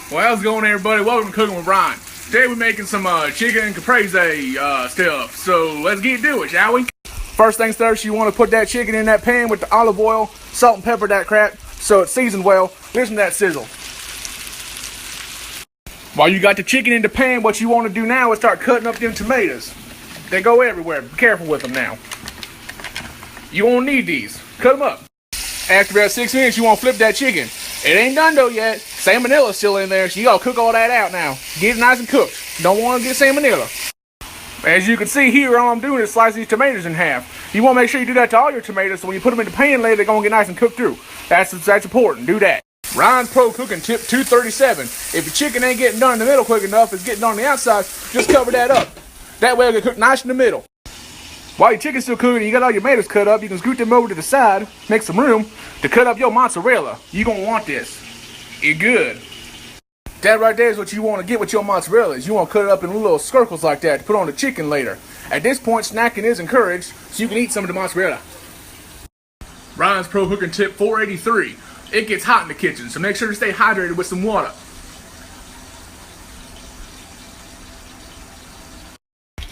Well, how's it going, everybody? Welcome to Cooking with Ryan. Today we're making some chicken and caprese stuff. So let's get to it, shall we? First things first, you want to put that chicken in that pan with the olive oil, salt and pepper, that crap, so it's seasoned well. Listen to that sizzle. While you got the chicken in the pan, what you want to do now is start cutting up them tomatoes. They go everywhere. Be careful with them now. You won't need these. Cut them up. After about 6 minutes, you want to flip that chicken. It ain't done though yet. Salmonella's still in there, so you gotta cook all that out now. Get it nice and cooked. Don't want to get salmonella. As you can see here, all I'm doing is slice these tomatoes in half. You want to make sure you do that to all your tomatoes, so when you put them in the pan later, they're gonna get nice and cooked through. That's important. Do that. Ryan's Pro Cooking Tip 237. If your chicken ain't getting done in the middle quick enough, it's getting done on the outside, just cover that up. That way it'll get cooked nice in the middle. While your chicken's still cooking and you got all your tomatoes cut up, you can scoot them over to the side, make some room to cut up your mozzarella. You're going to want this. It's good. That right there is what you want to get with your mozzarella. Is you want to cut it up in little circles like that to put on the chicken later. At this point, snacking is encouraged, so you can eat some of the mozzarella. Ryan's Pro Cooking Tip 483. It gets hot in the kitchen, so make sure to stay hydrated with some water.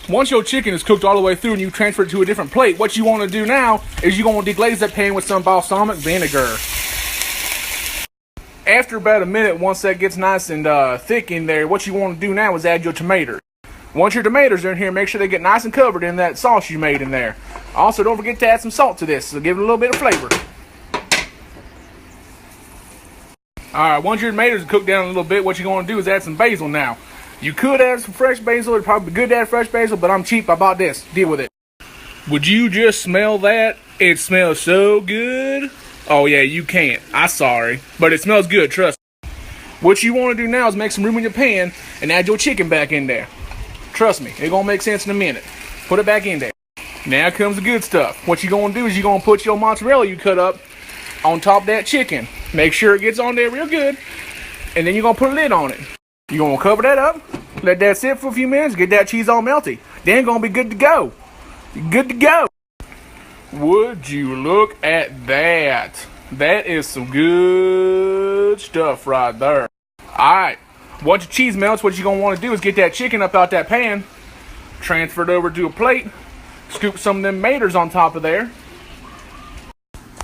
Once your chicken is cooked all the way through and you transfer it to a different plate, what you want to do now is you're going to deglaze that pan with some balsamic vinegar. After about a minute, once that gets nice and thick in there, what you want to do now is add your tomatoes. Once your tomatoes are in here, make sure they get nice and covered in that sauce you made in there. Also, don't forget to add some salt to this, so give it a little bit of flavor. Alright, once your tomatoes are cooked down a little bit, what you're going to do is add some basil now. You could add some fresh basil. It'd probably be good to add fresh basil, but I'm cheap. I bought this. Deal with it. Would you just smell that? It smells so good. Oh, yeah, you can't. I'm sorry. But it smells good, trust me. What you want to do now is make some room in your pan and add your chicken back in there. Trust me, it's going to make sense in a minute. Put it back in there. Now comes the good stuff. What you're going to do is you're going to put your mozzarella you cut up on top of that chicken. Make sure it gets on there real good. And then you're going to put a lid on it. You're going to cover that up, let that sit for a few minutes, get that cheese all melty. Then it's going to be good to go. Good to go. Would you look at that? That is some good stuff right there. Alright, once your cheese melts, what you're going to want to do is get that chicken up out that pan, transfer it over to a plate, scoop some of them maters on top of there,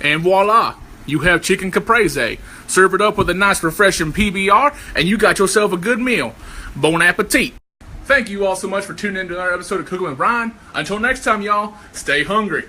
and voila, you have chicken caprese. Serve it up with a nice refreshing PBR, and you got yourself a good meal. Bon appetit. Thank you all so much for tuning in to another episode of Cooking with Ryan. Until next time, y'all, stay hungry.